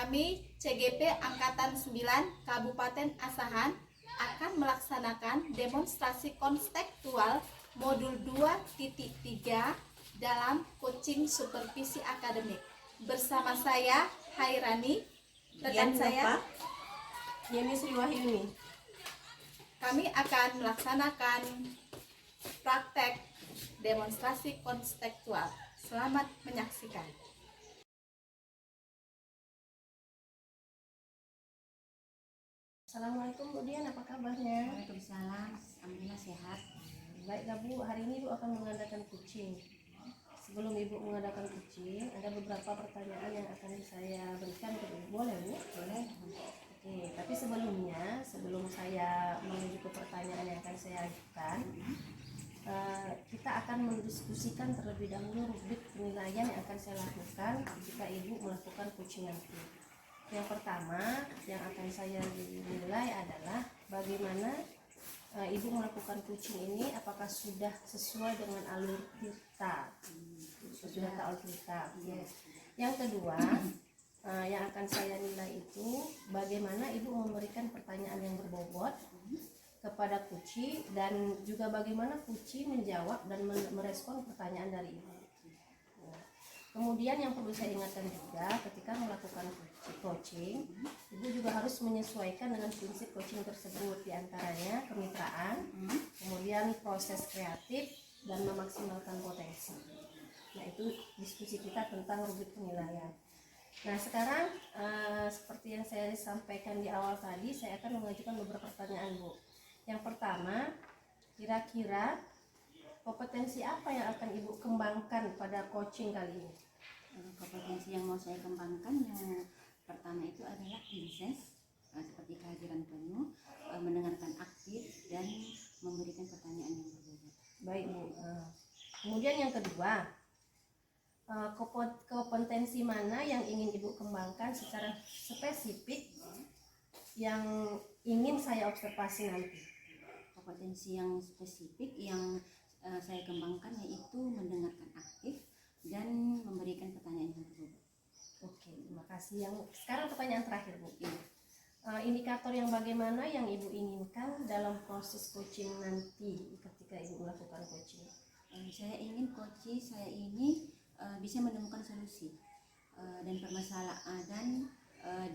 Kami CGP Angkatan 9 Kabupaten Asahan akan melaksanakan demonstrasi konstekstual modul 2.3 dalam coaching supervisi akademik. Bersama saya Hairani, rekan saya Yeni Sri Wahyuni. Kami akan melaksanakan praktek demonstrasi konstekstual. Selamat menyaksikan. Assalamualaikum Bu Dian, apa kabarnya? Waalaikumsalam, alhamdulillah sehat. Baiklah Bu, hari ini Ibu akan mengadakan coaching. Sebelum Ibu mengadakan coaching, ada beberapa pertanyaan yang akan saya berikan ke Ibu. Boleh Bu? Boleh. Oke, tapi sebelumnya, sebelum saya menuju ke pertanyaan yang akan saya ajukan, kita akan mendiskusikan terlebih dahulu rubrik penilaian yang akan saya lakukan jika Ibu melakukan coaching nanti. Yang pertama yang akan saya nilai adalah bagaimana Ibu melakukan coaching ini, apakah sudah sesuai dengan alur kita, sudah ke alur kita. Yang kedua yang akan saya nilai itu bagaimana Ibu memberikan pertanyaan yang berbobot kepada coach dan juga bagaimana coach menjawab dan merespon pertanyaan dari Ibu. Kemudian yang perlu saya ingatkan juga ketika melakukan coaching, Ibu juga harus menyesuaikan dengan prinsip coaching tersebut, diantaranya kemitraan, kemudian proses kreatif, dan memaksimalkan potensi. Nah, itu diskusi kita tentang rubrik penilaian. Nah, sekarang seperti yang saya sampaikan di awal tadi, saya akan mengajukan beberapa pertanyaan Bu. Yang pertama, kira-kira kompetensi apa yang akan Ibu kembangkan pada coaching kali ini? Kompetensi yang mau saya kembangkan yang pertama itu adalah princess, seperti kehadiran penuh, mendengarkan aktif, dan memberikan pertanyaan yang berbobot. Baik Bu. Kemudian yang kedua, kompetensi mana yang ingin Ibu kembangkan secara spesifik yang ingin saya observasi nanti? Kompetensi yang spesifik yang saya kembangkan yaitu mendengarkan aktif dan memberikan pertanyaan yang berbobot. Oke, terima kasih. Yang sekarang pertanyaan terakhir Bu. Indikator yang bagaimana yang Ibu inginkan dalam proses coaching nanti ketika Ibu melakukan coaching? Saya ingin coach saya ini bisa menemukan solusi dan permasalahan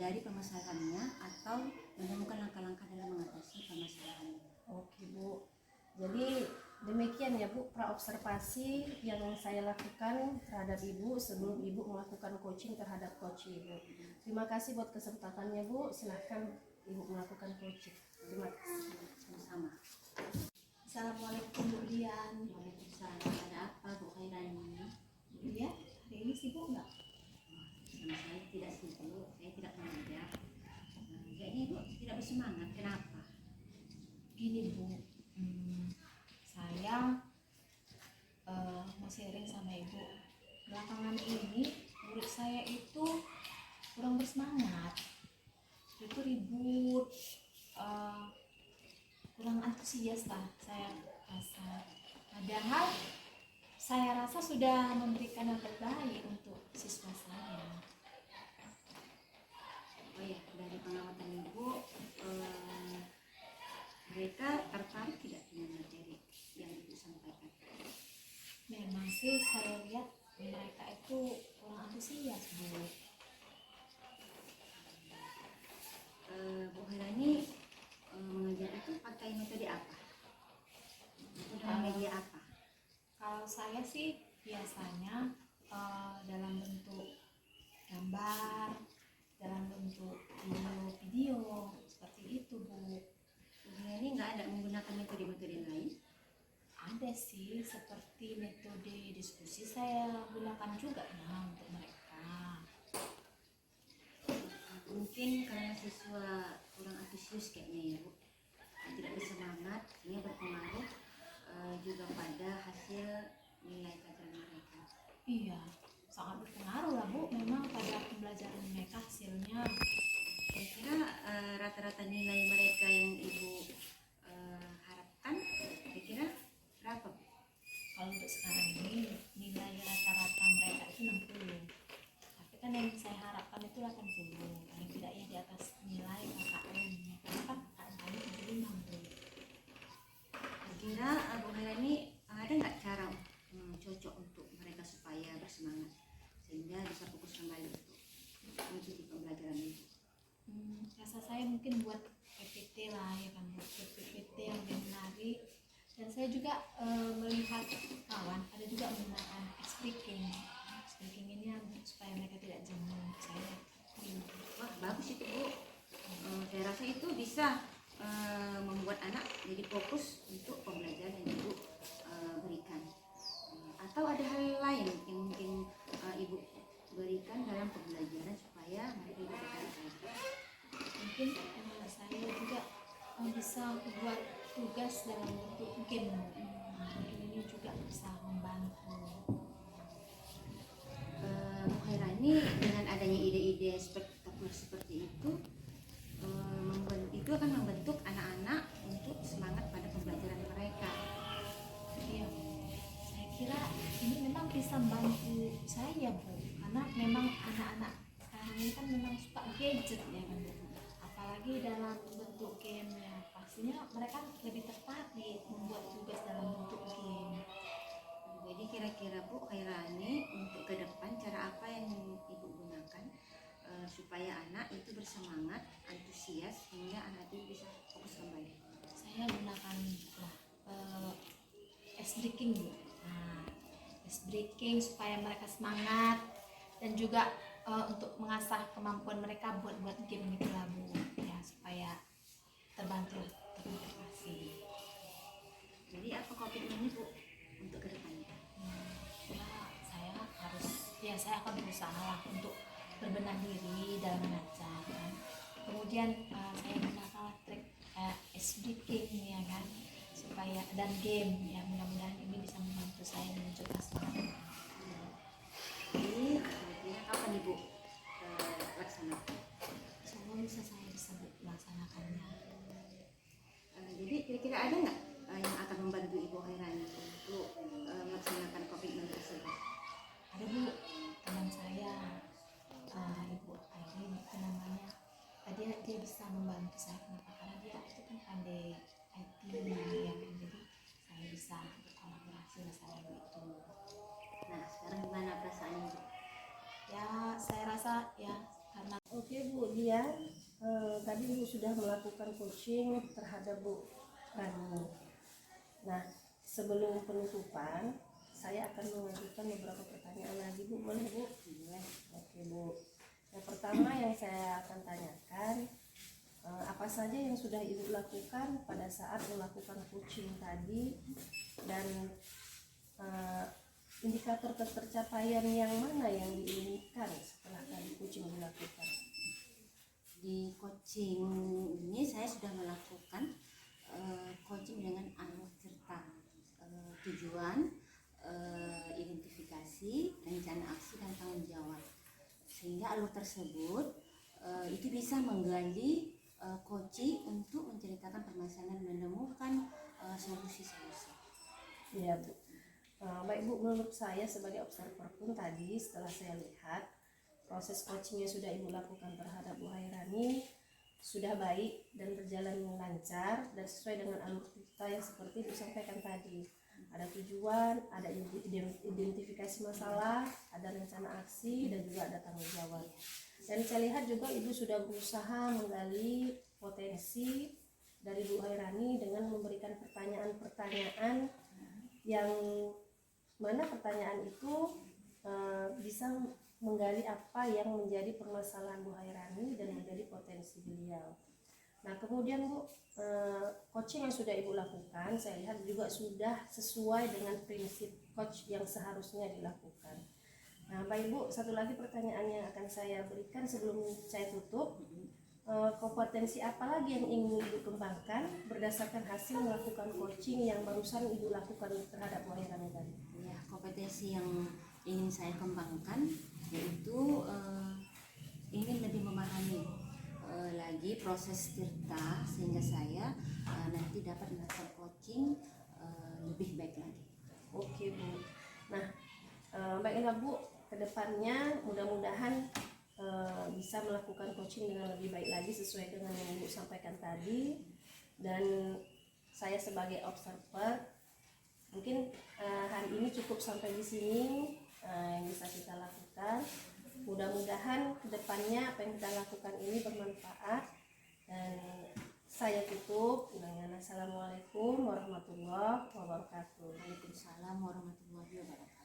dari permasalahannya atau menemukan langkah-langkah dalam mengatasi permasalahannya. Oke Bu, jadi demikian ya Bu praobservasi yang saya lakukan terhadap Ibu sebelum Ibu melakukan coaching terhadap coach Ibu. Terima kasih buat kesempatannya Bu, silahkan Ibu melakukan coaching. Terima kasih. Sama-sama. Assalamualaikum Bu Dian. Waalaikumsalam. Ada apa Bu Hairani? Bu Dian, hari ini sibuk nggak? Sama saya tidak sibuk, saya tidak mengajar. Kayaknya Ibu tidak bersemangat, kenapa? Gini Bu, saya mau sharing sama Ibu. Belakangan ini murid saya itu kurang bersemangat, itu ribut, kurang antusias lah saya rasa. Padahal saya rasa sudah memberikan yang terbaik untuk siswa saya. Oh ya, dari pengamatan Ibu, mereka tertarik tidak dengan materi yang Ibu sampaikan? Memang sih saya lihat mereka itu kurang antusias Bu. Bu Hairani mengajar itu pakai metode apa? Metode media apa? Kalau saya sih biasanya dalam bentuk gambar, dalam bentuk video seperti itu Bu. Bu Hairani nggak ada menggunakan metode-metode lain? Ada sih, seperti metode diskusi saya gunakan juga ya untuk mereka. Mungkin karena siswa kurang antusias kayaknya ya Bu, tidak bersemangat, sehingga berpengaruh juga pada hasil nilai pelajaran mereka. Iya, sangat berpengaruh lah Bu, memang pada pembelajaran mereka hasilnya. Kira-kira rata-rata nilai mereka yang Ibu harapkan, kira-kira berapa Bu? Kalau untuk sekarang ini nilai rata-rata mereka itu 60, tapi kan yang saya harapkan itu 80. ya di atas nilai KKM, karena kan KKM 75 Bu. Kira Bu Hairani ada nggak cara cocok untuk mereka supaya bersemangat sehingga bisa fokus kembali untuk mengikuti pembelajaran itu? Rasa saya mungkin buat PPT lah ya kan, buat PPT yang lebih menarik. Dan saya juga melihat kawan ada juga menggunakan speaking ini yang supaya mereka tidak jenuh. Saya Wah, bagus itu Bu. Saya rasa itu bisa membuat anak jadi fokus untuk pembelajaran yang Ibu berikan. Atau ada hal lain yang mungkin Ibu berikan dalam pembelajaran supaya mereka bisa berkata. mungkin saya juga bisa membuat tugas dalam bentuk game. Mungkin ini juga bisa membantu. Bu Hairani dengan adanya ide-ide spektakuler seperti itu itu akan membentuk anak-anak untuk semangat pada pembelajaran mereka. Iya, saya kira ini memang bisa membantu saya Bu, karena memang anak-anak sekarang ini kan memang suka gadget ya kan Bu. Apalagi dalam bentuk game ya, pastinya mereka lebih tertarik membuat tugas dalam bentuk game. Jadi kira-kira Bu Hairani untuk ke depan cara apa yang Ibu gunakan supaya anak itu bersemangat, antusias sehingga anak itu bisa fokus kembali? Saya gunakan ice breaking Bu. Nah, ice breaking supaya mereka semangat dan juga untuk mengasah kemampuan mereka buat game gitu lah Bu, ya supaya terbantu termotivasi. Jadi apa komitmennya Bu untuk ke depannya? Saya akan berusaha lah untuk berbenah diri dalam mengajar kan. Kemudian saya gunakan trik ice breaking ya kan, supaya dan game ya, mudah-mudahan ini bisa membantu saya memunculkan semangat. Jadi kira kapan Ibu laksanakan? Semoga bisa saya bisa melaksanakannya. Jadi kira-kira ada nggak yang akan membantu Ibu Hairani untuk melaksanakan komitmen tersebut? Ada Bu, teman saya Ibu Airin itu namanya. Dia bisa membantu saya. Kenapa? Karena dia itu kan pandai IT ya kan, jadi saya bisa berkolaborasi bersama itu. Nah sekarang gimana perasaannya Bu? Ya saya rasa ya karena Oke Bu Dia, tadi Bu sudah melakukan coaching terhadap Bu Rani. Nah, sebelum penutupan, saya akan mengajukan beberapa pertanyaan lagi Bu, boleh Bu? Boleh. Oke Bu. Yang pertama yang saya akan tanyakan, apa saja yang sudah Ibu lakukan pada saat melakukan coaching tadi, dan indikator ketercapaian yang mana yang diinginkan setelah tadi coaching dilakukan? Di coaching ini saya sudah melakukan coaching dengan alur serta tujuan, identifikasi, rencana aksi dan tanggung jawab, sehingga alur tersebut itu bisa menggali coaching untuk menceritakan permasalahan dan menemukan solusi-solusi. Ya Bu. Baik Bu, menurut saya sebagai observer pun tadi setelah saya lihat proses coaching yang sudah Ibu lakukan terhadap Bu Hairani sudah baik dan berjalan lancar dan sesuai dengan alur kita yang seperti disampaikan tadi. Ada tujuan, ada identifikasi masalah, ada rencana aksi, dan juga ada tanggung jawab. Dan saya lihat juga Ibu sudah berusaha menggali potensi dari Bu Hairani dengan memberikan pertanyaan-pertanyaan yang mana pertanyaan itu bisa menggali apa yang menjadi permasalahan Bu Hairani dan menjadi potensi beliau. Nah kemudian Bu, coaching yang sudah Ibu lakukan saya lihat juga sudah sesuai dengan prinsip coach yang seharusnya dilakukan. Nah baik Bu, satu lagi pertanyaan yang akan saya berikan sebelum saya tutup, kompetensi apa lagi yang ingin Ibu kembangkan berdasarkan hasil melakukan coaching yang barusan Ibu lakukan terhadap Bu Hairani tadi? Ya, kompetensi yang ingin saya kembangkan yaitu ingin lebih memahami lagi proses tirta sehingga saya nanti dapat melakukan coaching lebih baik lagi. Oke Bu. Nah baiklah Bu, kedepannya mudah-mudahan bisa melakukan coaching dengan lebih baik lagi sesuai dengan yang Ibu sampaikan tadi. Dan saya sebagai observer mungkin hari ini cukup sampai di sini yang bisa kita lakukan. Mudah-mudahan kedepannya apa yang kita lakukan ini bermanfaat. Dan saya tutup dengan assalamualaikum warahmatullahi wabarakatuh. Waalaikumsalam warahmatullahi wabarakatuh.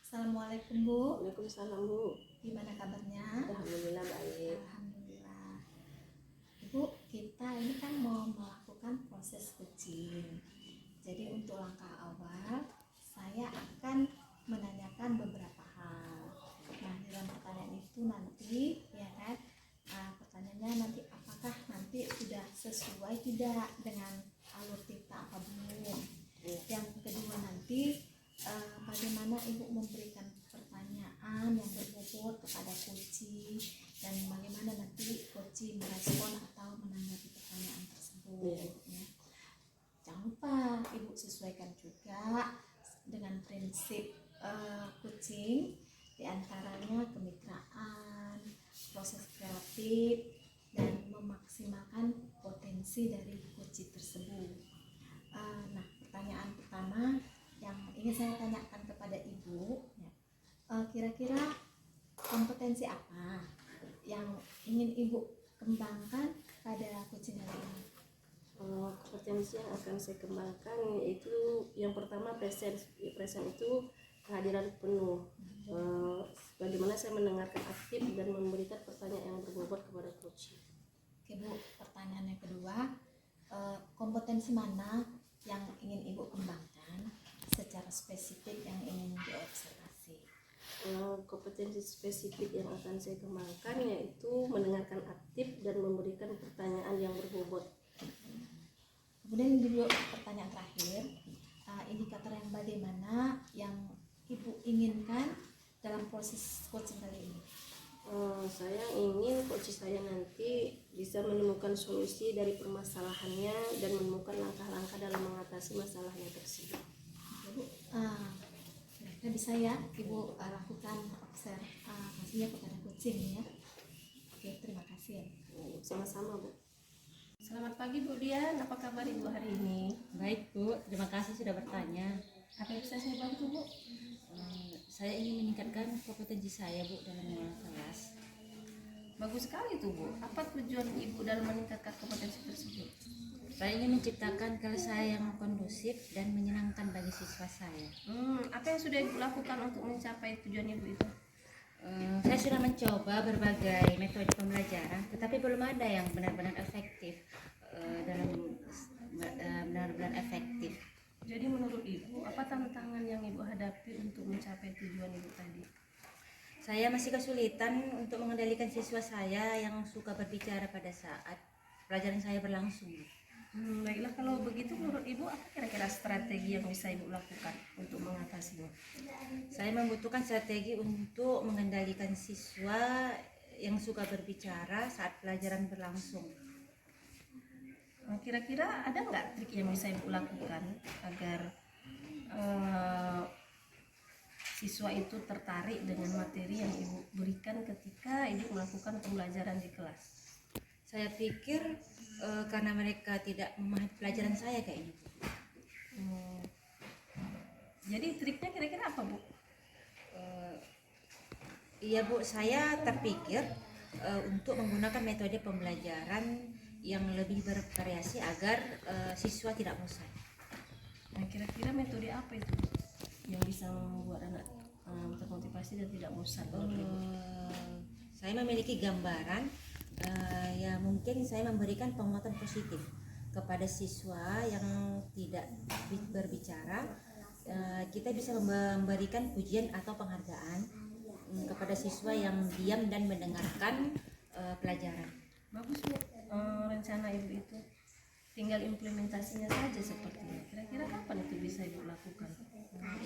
Assalamualaikum Bu, Waalaikumsalam Bu. gimana kabarnya? Alhamdulillah baik. Alhamdulillah. Ibu, kita ini kan mau melakukan proses coaching. Jadi untuk langkah awal, saya akan menanyakan beberapa hal. Nah, dalam pertanyaan itu nanti, ya kan, pertanyaannya nanti apakah nanti sudah sesuai tidak dengan alur kita apa belum. Yang kedua nanti, bagaimana Ibu memberikan pertanyaan yang berbobot kepada coaching dan bagaimana nanti coaching merespon atau menanggapi pertanyaan tersebut. Ya. Jangan lupa Ibu sesuaikan juga dengan prinsip coaching, diantaranya kemitraan, proses kreatif, dan memaksimalkan potensi dari coaching tersebut. Nah, pertanyaan pertama yang ingin saya tanyakan kepada Ibu, ya, kira-kira kompetensi apa yang ingin Ibu kembangkan pada coaching kali ini? Kompetensi yang akan saya kembangkan yaitu yang pertama present itu kehadiran penuh. Bagaimana saya mendengarkan aktif dan memberikan pertanyaan yang berbobot kepada coach. Oke Bu, pertanyaan yang kedua, kompetensi mana yang ingin Ibu kembangkan secara spesifik yang ingin diobservasi? Kompetensi spesifik yang akan saya kembangkan yaitu mendengarkan aktif dan memberikan pertanyaan yang berbobot. Kemudian juga pertanyaan terakhir, indikator yang bagaimana yang Ibu inginkan dalam proses coaching kali ini? Saya ingin coach saya nanti bisa menemukan solusi dari permasalahannya dan menemukan langkah-langkah dalam mengatasi masalahnya tersebut. Ibu, kira-kira bisa ya Ibu lakukan observasinya kepada coaching ya. Oke, terima kasih. Sama-sama Bu. Selamat pagi Bu Dian, apa kabar Ibu hari ini? Baik Bu, terima kasih sudah bertanya. Apa yang bisa saya bantu Bu? Saya ingin meningkatkan kompetensi saya Bu dalam mengelola kelas. Bagus sekali tuh Bu. Apa tujuan Ibu dalam meningkatkan kompetensi tersebut? Saya ingin menciptakan kelas saya yang kondusif dan menyenangkan bagi siswa saya. Apa yang sudah Ibu lakukan untuk mencapai tujuan Ibu itu? Saya sudah mencoba berbagai metode pembelajaran, tetapi belum ada yang benar-benar efektif benar-benar efektif. Jadi menurut Ibu, apa tantangan yang Ibu hadapi untuk mencapai tujuan Ibu tadi? Saya masih kesulitan untuk mengendalikan siswa saya yang suka berbicara pada saat pelajaran saya berlangsung. Baiklah, kalau begitu menurut Ibu apa kira-kira strategi yang bisa Ibu lakukan untuk mengatasinya? Saya membutuhkan strategi untuk mengendalikan siswa yang suka berbicara saat pelajaran berlangsung. Kira-kira ada nggak trik yang bisa Ibu lakukan agar siswa itu tertarik dengan materi yang Ibu berikan ketika Ibu melakukan pembelajaran di kelas? Saya pikir karena mereka tidak memahami pelajaran saya kayaknya. Jadi triknya kira-kira apa Bu? Iya Bu, saya terpikir untuk menggunakan metode pembelajaran yang lebih bervariasi agar siswa tidak bosan. Nah, kira-kira metode apa itu Bu, yang bisa membuat anak termotivasi dan tidak bosan? Saya memiliki gambaran, ya mungkin saya memberikan penguatan positif kepada siswa yang tidak berbicara. Kita bisa memberikan pujian atau penghargaan kepada siswa yang diam dan mendengarkan pelajaran. Bagus Bu, rencana Ibu itu tinggal implementasinya saja sepertinya. Kira-kira kapan itu bisa Ibu lakukan?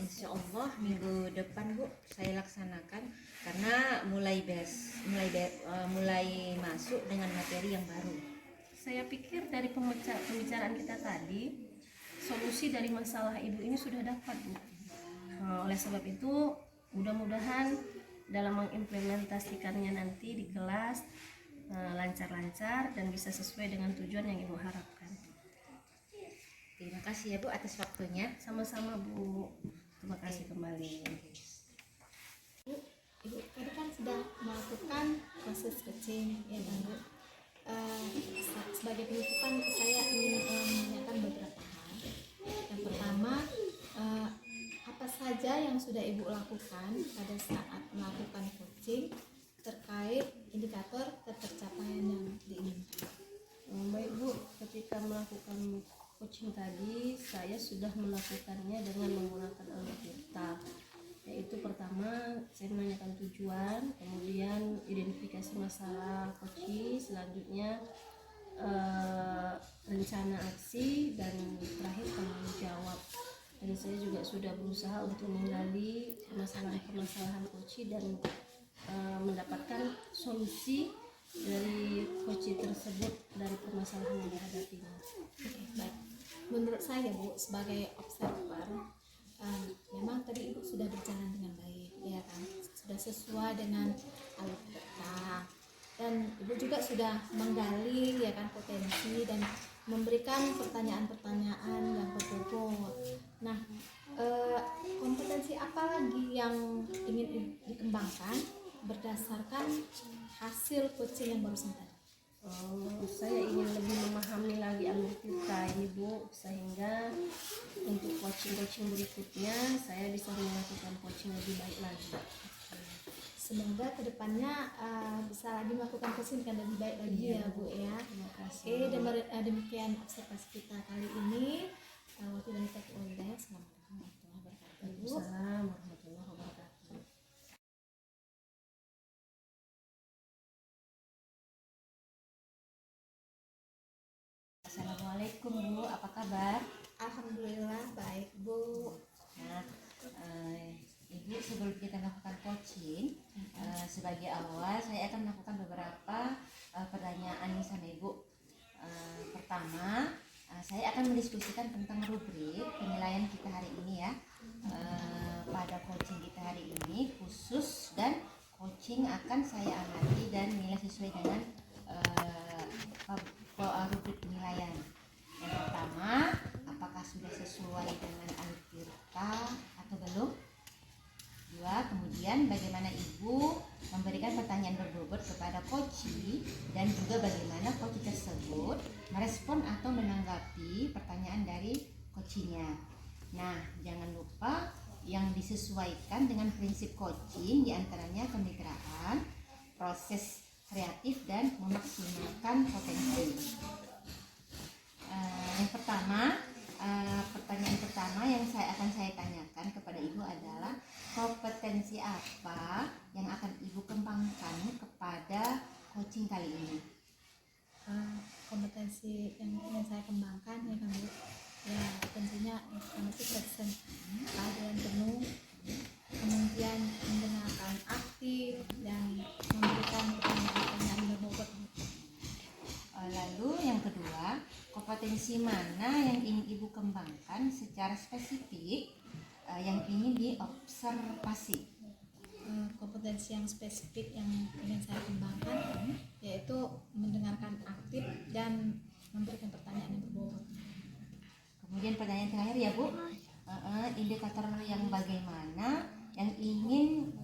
Insya Allah minggu depan Bu saya laksanakan karena mulai masuk dengan materi yang baru. Saya pikir dari pembicaraan kita tadi, solusi dari masalah Ibu ini sudah dapat Bu. oleh sebab itu mudah-mudahan dalam mengimplementasikannya nanti di kelas lancar-lancar dan bisa sesuai dengan tujuan yang Ibu harapkan. Terima kasih ya Bu atas waktunya. Sama-sama Bu, terima kasih kembali. Ibu tadi kan sudah melakukan proses coaching ya kan Bu. Sebagai penutupan saya ingin menanyakan beberapa hal. Yang pertama, apa saja yang sudah Ibu lakukan pada saat melakukan coaching terkait indikator ketercapaian yang diinginkan? Baik Bu, ketika melakukan coaching tadi saya sudah melakukannya dengan menggunakan Alkitab, yaitu pertama saya menanyakan tujuan, kemudian identifikasi masalah coaching, selanjutnya rencana aksi, dan terakhir tanggung jawab. Dan saya juga sudah berusaha untuk menggali permasalahan-permasalahan coaching dan mendapatkan solusi dari coaching tersebut dari permasalahan yang dihadapinya. Oke, baik. Menurut saya Bu, sebagai observer, memang tadi Ibu sudah berjalan dengan baik, ya kan? Sudah sesuai dengan alur kita, dan Ibu juga sudah menggali, ya kan, potensi dan memberikan pertanyaan-pertanyaan yang berbobot. Nah, kompetensi apa lagi yang ingin dikembangkan berdasarkan hasil coaching yang barusan tadi? Saya ingin lebih memahami lagi alur kita ini Bu, sehingga untuk coaching berikutnya saya bisa melakukan coaching lebih baik lagi. Semoga kedepannya bisa lagi melakukan coaching yang lebih baik lagi ya Bu ya. Terima kasih. Oke, demikian observasi kita kali ini. Waktu dan kita Assalamualaikum warahmatullahi wabarakatuh. Waalaikumsalam warahmatullahi wabarakatuh. Assalamualaikum Bu, apa kabar? Alhamdulillah baik Bu. Nah, Ibu sebelum kita melakukan coaching, sebagai awal saya akan melakukan beberapa pertanyaan sama Ibu. Pertama, saya akan mendiskusikan tentang rubrik penilaian kita hari ini ya. Pada coaching kita hari ini khusus dan coaching akan saya amati dan nilai sesuai dengan rubrik penilaian. Yang pertama, apakah sudah sesuai dengan Alkitab atau belum? Dua, kemudian bagaimana Ibu memberikan pertanyaan berbobot kepada coachee dan juga bagaimana coachee tersebut merespon atau menanggapi pertanyaan dari coachee-nya. Nah, jangan lupa yang disesuaikan dengan prinsip coaching diantaranya kemitraan, proses kreatif, dan memaksimalkan potensi. Yang pertama, pertanyaan pertama yang akan saya tanyakan kepada Ibu adalah kompetensi apa yang akan Ibu kembangkan kepada coaching kali ini? Kompetensi yang ingin saya kembangkan ya kan Bu, ya tentunya yang pertama itu present, kehadiran penuh, kemudian mendengarkan aktif dan memberikan pertanyaan-pertanyaan berbobot. Lalu yang kedua, kompetensi mana yang ingin Ibu kembangkan secara spesifik yang ingin diobservasi? Kompetensi yang spesifik yang ingin saya kembangkan yaitu mendengarkan aktif dan memberikan pertanyaan yang berbobot. Kemudian pertanyaan terakhir ya Bu, indikator yang bagaimana yang ingin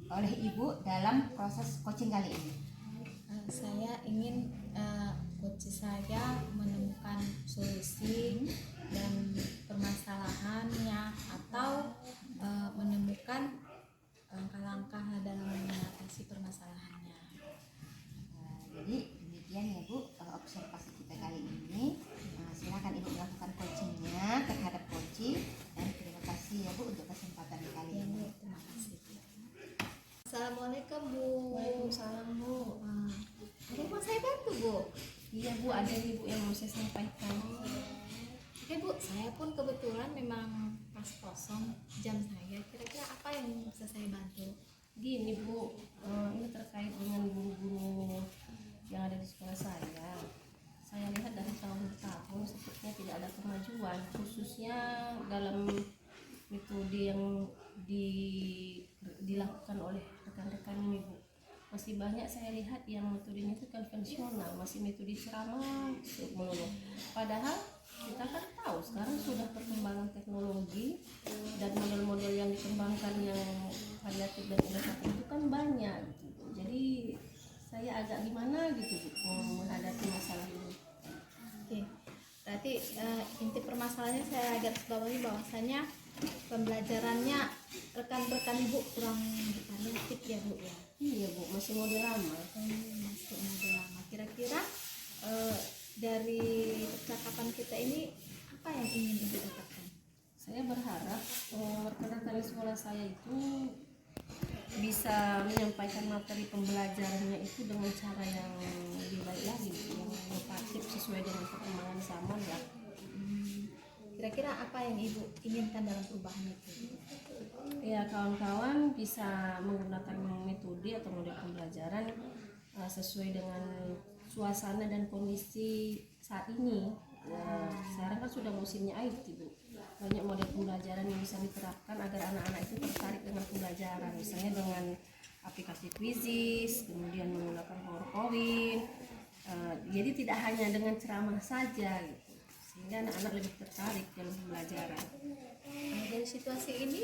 oleh Ibu dalam proses coaching kali ini? Saya ingin coach saya menemukan solusi dan permasalahannya atau menemukan langkah-langkah dalam mengatasi permasalahannya. Jadi demikian ya Bu observasi kita kali ini. Silakan Ibu melakukan coachingnya terhadap coaching, dan terima kasih ya Bu untuk kesempatan kali Ya, ini. Bu, terima kasih. Assalamualaikum Bu. Waalaikumsalam Bu. Ada yang mau saya bantu Bu? Iya Bu, ada nih Bu yang mau saya sampaikan. Oke Bu, saya pun kebetulan memang pas kosong jam saya. Kira-kira apa yang bisa saya bantu? Gini Bu, ini terkait dengan guru-guru yang ada di sekolah saya. Saya lihat dari tahun ke tahun sepertinya tidak ada kemajuan, khususnya dalam metode yang dilakukan oleh rekan-rekan ini Bu. Masih banyak saya lihat yang metodenya itu konvensional, masih metode ceramah melulu. Padahal kita kan tahu sekarang sudah perkembangan teknologi dan model-model yang dikembangkan yang variatif dan inovatif itu kan banyak gitu. Jadi saya agak gimana gitu Bu menghadapi masalah ini. Oke, berarti inti permasalahannya saya garis bawahi bahwasanya pembelajarannya rekan-rekan ibu kurang variatif ya Bu ya. Iya Bu, masih model lama. Masuk model lama. Kira-kira dari percakapan kita ini apa yang ingin ibu dapatkan? Saya berharap rekan-rekan di sekolah saya itu bisa menyampaikan materi pembelajarannya itu dengan cara yang lebih baik lagi, yang inovatif sesuai dengan perkembangan zaman lah. Kira-kira apa yang ibu inginkan dalam perubahan itu? Ya, kawan-kawan bisa menggunakan metode atau model pembelajaran sesuai dengan suasana dan kondisi saat ini. Sekarang kan sudah musimnya IT Bu. Banyak model pembelajaran yang bisa diterapkan agar anak-anak itu tertarik dengan pembelajaran, misalnya dengan aplikasi Quizzes, kemudian menggunakan PowerPoint. Jadi tidak hanya dengan ceramah saja gitu, sehingga anak-anak lebih tertarik dalam pembelajaran. Dari situasi ini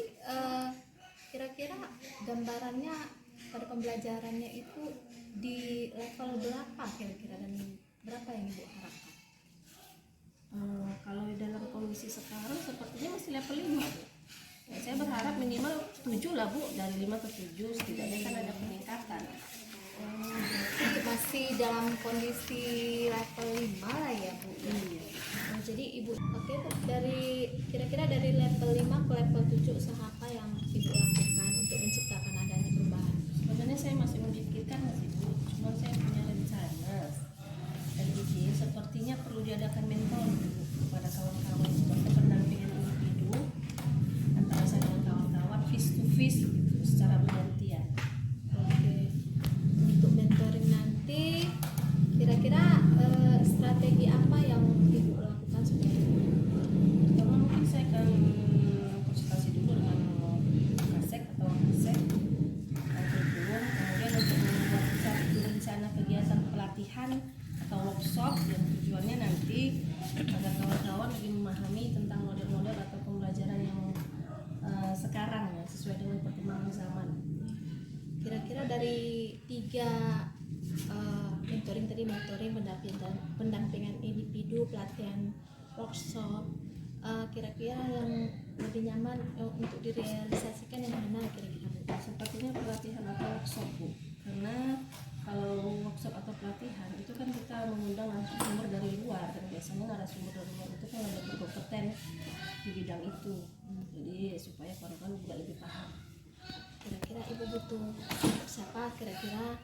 kira-kira gambarannya pada pembelajarannya itu di level berapa kira-kira dan berapa yang ibu harapkan? Kalau dalam kondisi sekarang sepertinya masih level 5 Bu. Ya, saya berharap minimal 7 lah Bu, dari 5 ke 7 setidaknya kan ada peningkatan. Berarti masih dalam kondisi level 5 lah ya Bu. Iya. Jadi ibu, oke Bu, dari kira-kira dari level 5 ke level 7 usaha apa yang ibu lakukan untuk menciptakan adanya perubahan? Sebenarnya saya masih memikirkan masih Bu, cuma saya punya rencana dan ide sepertinya perlu diadakan mentor Bu kepada kawan-kawan seperti pendampingan individu antara saya dengan kawan-kawan face to face gitu, secara bergantian. Oke. Untuk mentoring nanti kira-kira strategi apa yang ibu lakukan supaya Pertama mungkin saya akan konsultasi dulu dengan kasek atau kasek kurikulum, kemudian untuk membuat satu rencana kegiatan pelatihan atau workshop yang tujuannya nanti agar kawan-kawan lebih memahami tentang model-model atau pembelajaran yang sekarang ya, sesuai dengan perkembangan zaman. kira-kira dari 3 mentoring tadi, mentoring, pendampingan individu, pelatihan, workshop, kira-kira yang lebih nyaman untuk direalisasikan yang mana kira-kira Bu? Sepertinya pelatihan atau workshop Bu, karena kalau workshop atau pelatihan itu kan kita mengundang narasumber dari luar, dan biasanya narasumber dari luar itu kan lebih berkompeten di bidang itu. Jadi supaya kawan-kawan juga lebih paham. Kira-kira ibu butuh siapa kira-kira?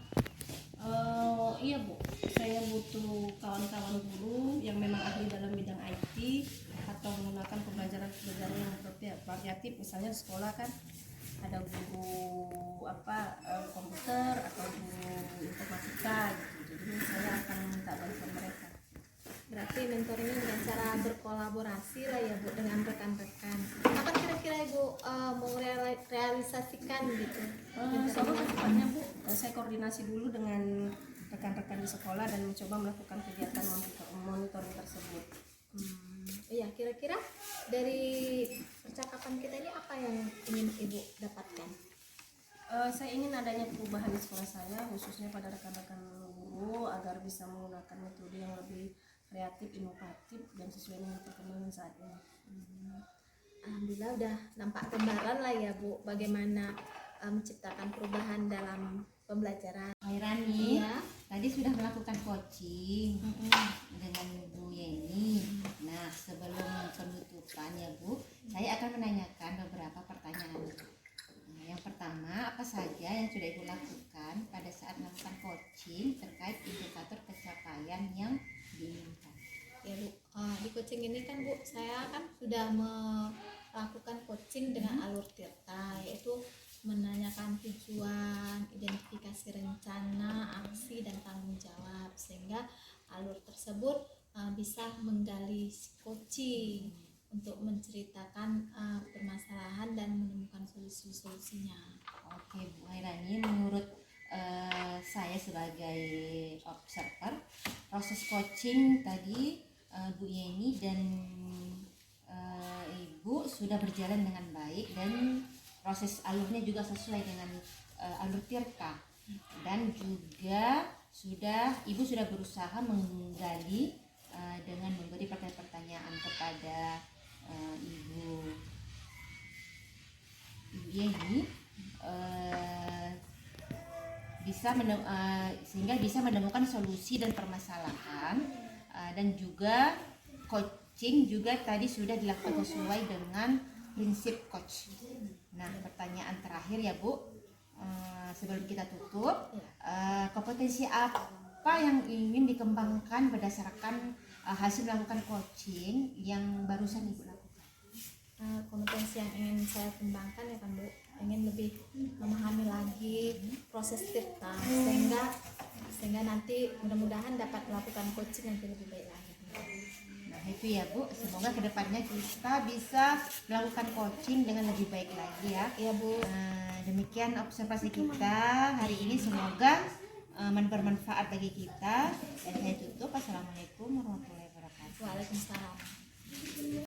Iya Bu, saya butuh kawan-kawan guru yang memang ahli dalam bidang IT atau menggunakan pembelajaran yang variatif. Misalnya di sekolah kan ada guru komputer atau guru informatika gitu. Jadi saya akan minta bantuan mereka. Berarti mentoringnya dengan cara berkolaborasi lah ya Bu dengan rekan-rekan. Kapan kira-kira ibu mau realisasikan gitu? Soalnya kedepannya Bu, saya koordinasi dulu dengan rekan-rekan di sekolah dan mencoba melakukan kegiatan monitoring tersebut. Iya, kira-kira dari percakapan kita ini apa yang ingin ibu dapatkan? Saya ingin adanya perubahan di sekolah saya, khususnya pada rekan-rekan guru, agar bisa menggunakan metode yang lebih kreatif, inovatif, dan sesuai dengan perkembangan saat ini. Alhamdulillah udah nampak gambaran lah ya Bu, bagaimana menciptakan perubahan dalam pembelajaran. Khairani Iya. tadi sudah melakukan coaching dengan Bu Yeni. Nah, sebelum penutupan ya Bu, saya akan menanyakan beberapa pertanyaan. Nah, yang pertama, apa saja yang sudah Ibu lakukan pada saat melakukan coaching terkait indikator pencapaian yang diinginkan? Ya Bu, di coaching ini kan Bu, saya kan sudah melakukan coaching dengan alur Tirta, yaitu menanyakan tujuan, identifikasi rencana, aksi, dan tanggung jawab, sehingga alur tersebut bisa menggali coaching. untuk menceritakan permasalahan dan menemukan solusinya. Oke Bu Hairani, menurut saya sebagai observer, proses coaching tadi Bu Yeni dan Ibu sudah berjalan dengan baik dan proses alurnya juga sesuai dengan alur Tirta, dan juga Ibu sudah berusaha menggali dengan memberi pertanyaan-pertanyaan kepada Ibu Yeni, sehingga bisa menemukan solusi dan permasalahan, dan juga coaching juga tadi sudah dilakukan sesuai dengan prinsip coach. Nah, pertanyaan terakhir ya Bu, sebelum kita tutup, kompetensi apa yang ingin dikembangkan berdasarkan hasil melakukan coaching yang barusan Ibu lakukan? Kompetensi yang ingin saya kembangkan ya kan Bu, ingin lebih memahami lagi proses Tirta sehingga nanti mudah-mudahan dapat melakukan coaching yang lebih baik lagi. Nah itu ya Bu, semoga kedepannya kita bisa melakukan coaching dengan lebih baik lagi ya. Iya Bu. Demikian observasi kita hari ini, semoga bermanfaat bagi kita. Dan saya tutup. Assalamualaikum warahmatullahi wabarakatuh. Waalaikumsalam.